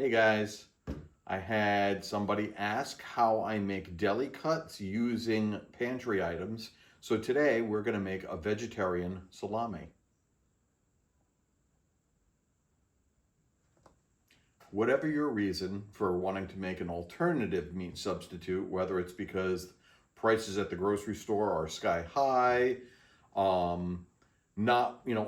Hey guys, I had somebody ask how I make deli cuts using pantry items. So today we're going to make a vegetarian salami. Whatever your reason for wanting to make an alternative meat substitute, whether it's because prices at the grocery store are sky high,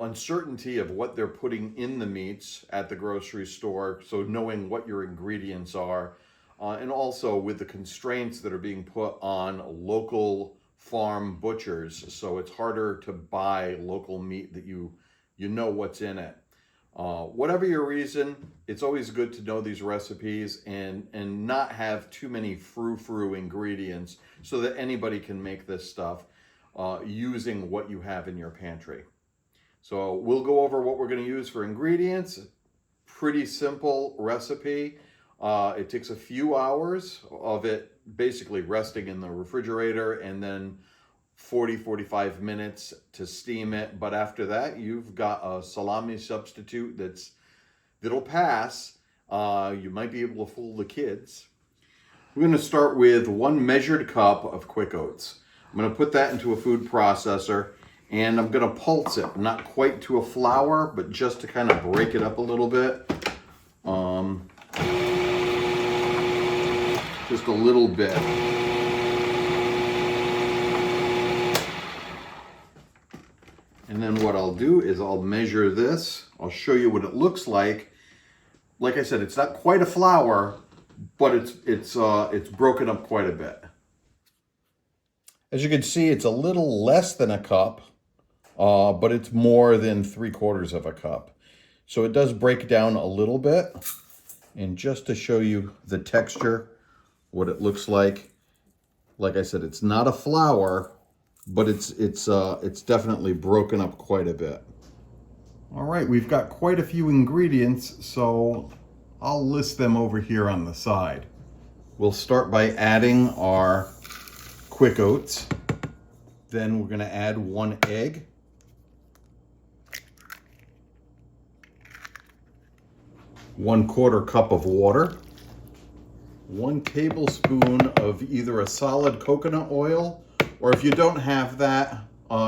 uncertainty of what they're putting in the meats at the grocery store, so knowing what your ingredients are, and also with the constraints that are being put on local farm butchers, so it's harder to buy local meat that you know what's in it. Whatever your reason, it's always good to know these recipes and not have too many frou-frou ingredients so that anybody can make this stuff using what you have in your pantry. So we'll go over what we're going to use for ingredients. Pretty simple recipe. It takes a few hours of it basically resting in the refrigerator and then 40-45 minutes to steam it. But after that, you've got a salami substitute that'll pass. You might be able to fool the kids. We're going to start with 1 measured cup of quick oats. I'm going to put that into a food processor. And I'm going to pulse it, not quite to a flour, but just to kind of break it up a little bit. Just a little bit. And then what I'll do is I'll measure this. I'll show you what it looks like. Like I said, it's not quite a flour, but it's broken up quite a bit. As you can see, it's a little less than a cup. But it's more than 3/4 of a cup. So it does break down a little bit. And just to show you the texture, what it looks like I said, it's not a flour, but it's definitely broken up quite a bit. All right, we've got quite a few ingredients, so I'll list them over here on the side. We'll start by adding our quick oats. Then we're going to add 1 egg. 1/4 cup of water, 1 tablespoon of either a solid coconut oil, or if you don't have that,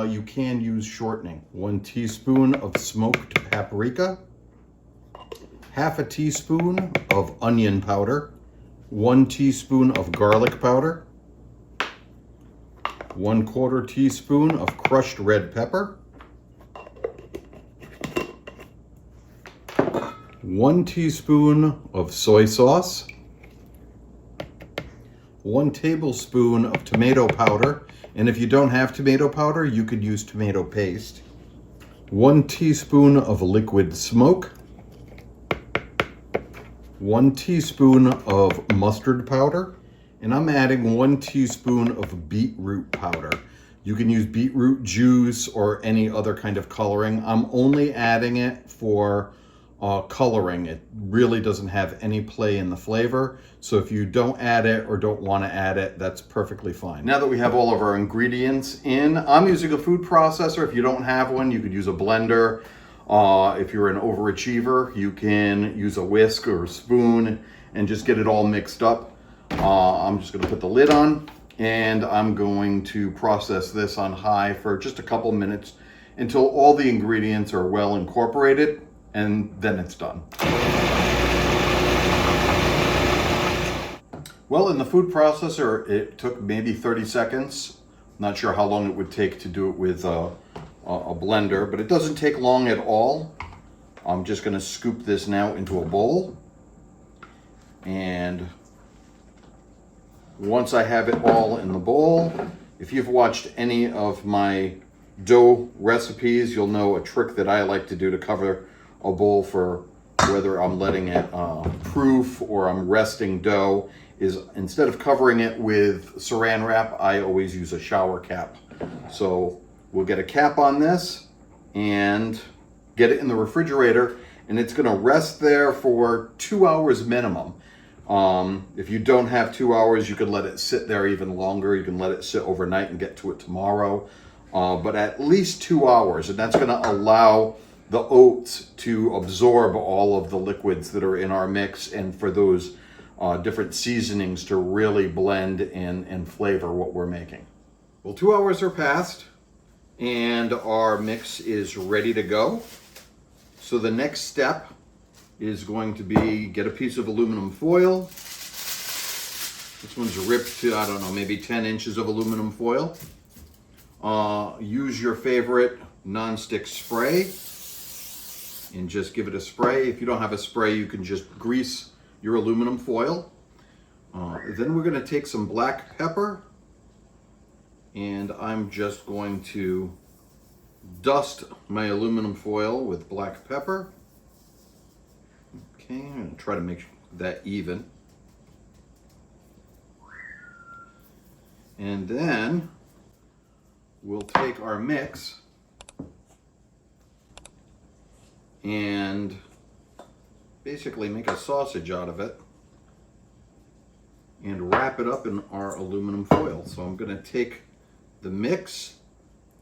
you can use shortening. 1 teaspoon of smoked paprika, 1/2 teaspoon of onion powder, 1 teaspoon of garlic powder, 1/4 teaspoon of crushed red pepper, 1 teaspoon of soy sauce, 1 tablespoon of tomato powder, and if you don't have tomato powder, you could use tomato paste, 1 teaspoon of liquid smoke, 1 teaspoon of mustard powder, and I'm adding 1 teaspoon of beetroot powder. You can use beetroot juice or any other kind of coloring. I'm only adding it for coloring. It really doesn't have any play in the flavor. So if you don't add it or don't want to add it, that's perfectly fine. Now that we have all of our ingredients in, I'm using a food processor. If you don't have one, you could use a blender. If you're an overachiever, you can use a whisk or a spoon and just get it all mixed up. I'm just going to put the lid on and I'm going to process this on high for just a couple minutes until all the ingredients are well incorporated. And then it's done. Well, in the food processor, it took maybe 30 seconds. Not sure how long it would take to do it with a blender, but it doesn't take long at all. I'm just going to scoop this now into a bowl. And once I have it all in the bowl, if you've watched any of my dough recipes, you'll know a trick that I like to do to cover a bowl for whether I'm letting it proof or I'm resting dough is instead of covering it with saran wrap, I always use a shower cap. So we'll get a cap on this and get it in the refrigerator, and it's going to rest there for 2 hours minimum. If you don't have 2 hours, you could let it sit there even longer. You can let it sit overnight and get to it tomorrow. But at least 2 hours, and that's going to allow the oats to absorb all of the liquids that are in our mix, and for those different seasonings to really blend and flavor what we're making. Well, 2 hours are passed and our mix is ready to go. So the next step is going to be get a piece of aluminum foil. This one's ripped to, I don't know, maybe 10 inches of aluminum foil. Use your favorite nonstick spray and just give it a spray. If you don't have a spray, you can just grease your aluminum foil. Then we're going to take some black pepper, and I'm just going to dust my aluminum foil with black pepper. Okay, I'm going to try to make that even. And then we'll take our mix and basically make a sausage out of it and wrap it up in our aluminum foil. So I'm going to take the mix,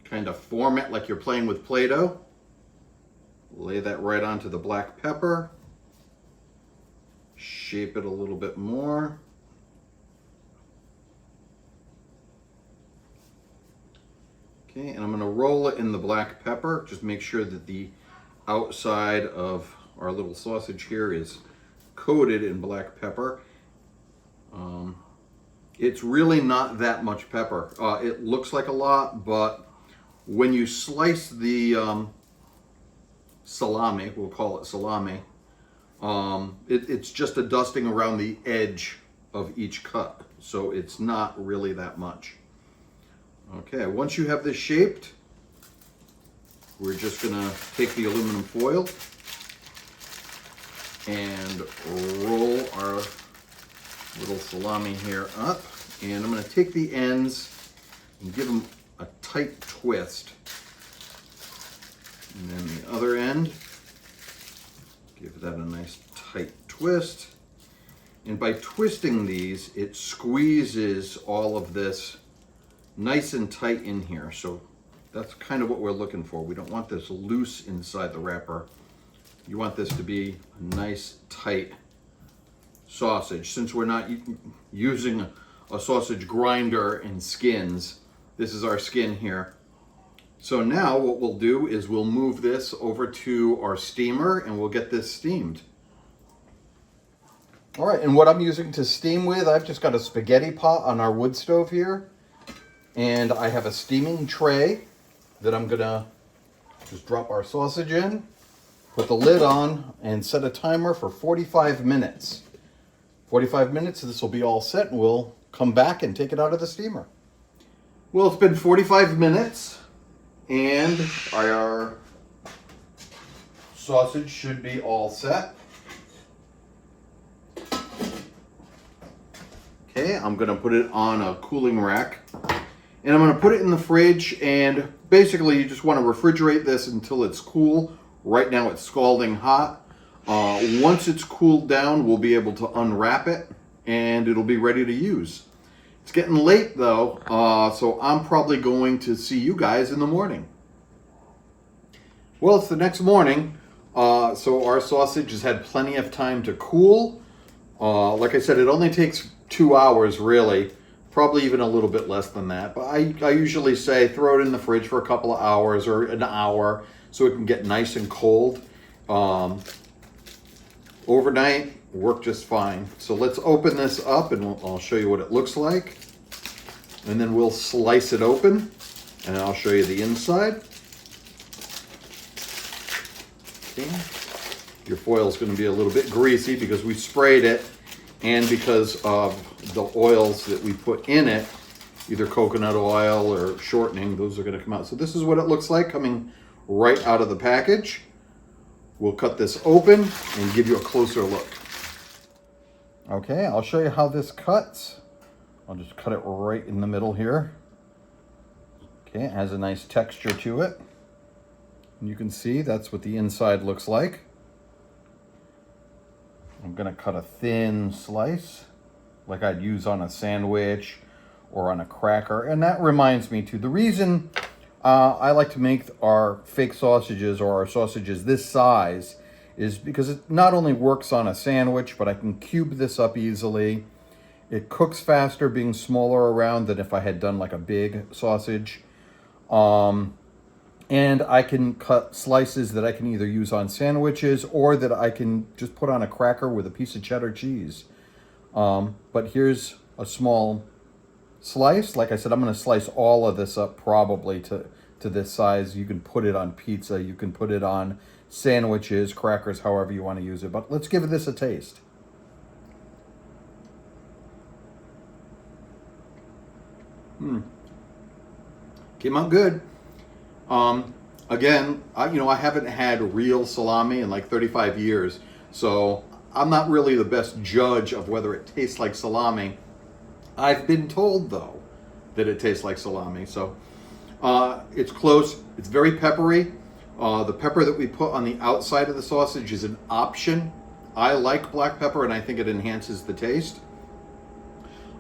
kind of form it like you're playing with Play-Doh, lay that right onto the black pepper, shape it a little bit more. Okay, and I'm going to roll it in the black pepper. Just make sure that the outside of our little sausage here is coated in black pepper. It's really not that much pepper. It looks like a lot, but when you slice the salami, we'll call it salami, it's just a dusting around the edge of each cut. So it's not really that much. Okay, once you have this shaped, we're just gonna take the aluminum foil and roll our little salami here up. And I'm gonna take the ends and give them a tight twist. And then the other end, give that a nice tight twist. And by twisting these, it squeezes all of this nice and tight in here. So that's kind of what we're looking for. We don't want this loose inside the wrapper. You want this to be a nice tight sausage. Since we're not using a sausage grinder and skins, this is our skin here. So now what we'll do is we'll move this over to our steamer and we'll get this steamed. All right, and what I'm using to steam with, I've just got a spaghetti pot on our wood stove here. And I have a steaming tray that I'm gonna just drop our sausage in, put the lid on, and set a timer for 45 minutes. 45 minutes, this will be all set, and we'll come back and take it out of the steamer. Well, it's been 45 minutes, and our sausage should be all set. Okay, I'm gonna put it on a cooling rack. And I'm going to put it in the fridge, and basically you just want to refrigerate this until it's cool. Right now it's scalding hot. Once it's cooled down, we'll be able to unwrap it and it'll be ready to use. It's getting late though, so I'm probably going to see you guys in the morning. Well, it's the next morning, so our sausage has had plenty of time to cool. Like I said, it only takes 2 hours really. Probably even a little bit less than that. But I usually say throw it in the fridge for a couple of hours or an hour so it can get nice and cold. Overnight, work just fine. So let's open this up and I'll show you what it looks like. And then we'll slice it open and I'll show you the inside. Okay. Your foil is going to be a little bit greasy because we sprayed it and because of the oils that we put in it, either coconut oil or shortening, those are going to come out. So this is what it looks like coming right out of the package. We'll cut this open and give you a closer look. Okay, I'll show you how this cuts. I'll just cut it right in the middle here. Okay, it has a nice texture to it. And you can see that's what the inside looks like. I'm going to cut a thin slice like I'd use on a sandwich or on a cracker. And that reminds me too, the reason I like to make our fake sausages or our sausages this size is because it not only works on a sandwich, but I can cube this up easily. It cooks faster being smaller around than if I had done like a big sausage. And I can cut slices that I can either use on sandwiches or that I can just put on a cracker with a piece of cheddar cheese. But here's a small slice. Like I said, I'm going to slice all of this up probably to this size. You can put it on pizza. You can put it on sandwiches, crackers, however you want to use it. But let's give this a taste. Came out good. Again, I haven't had real salami in like 35 years, so I'm not really the best judge of whether it tastes like salami. I've been told, though, that it tastes like salami, so it's close. It's very peppery. The pepper that we put on the outside of the sausage is an option. I like black pepper, and I think it enhances the taste.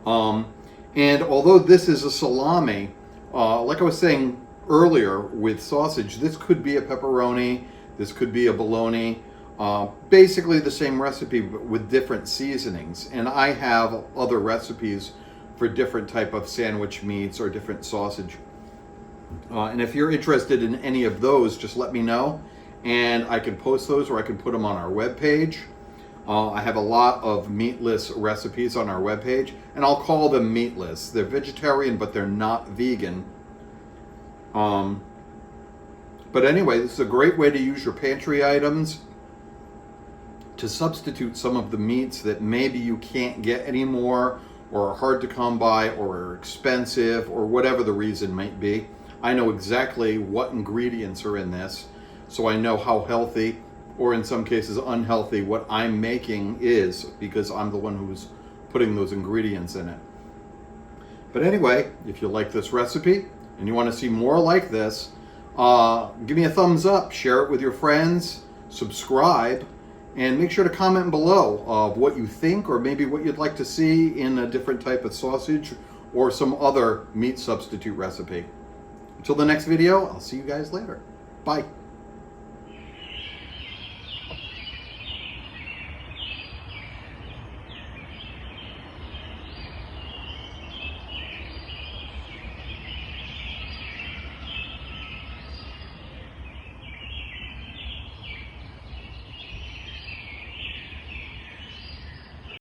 And although this is a salami, like I was saying earlier with sausage, this could be a pepperoni, this could be a bologna, basically the same recipe but with different seasonings. And I have other recipes for different type of sandwich meats or different sausage. And if you're interested in any of those, just let me know, and I can post those or I can put them on our webpage. I have a lot of meatless recipes on our webpage, and I'll call them meatless. They're vegetarian, but they're not vegan. But anyway, this is a great way to use your pantry items to substitute some of the meats that maybe you can't get anymore or are hard to come by or are expensive or whatever the reason might be. I know exactly what ingredients are in this, so I know how healthy or in some cases unhealthy what I'm making is, because I'm the one who's putting those ingredients in it. But anyway, if you like this recipe and you want to see more like this, give me a thumbs up, share it with your friends, subscribe, and make sure to comment below of what you think or maybe what you'd like to see in a different type of sausage or some other meat substitute recipe. Until the next video, I'll see you guys later. Bye.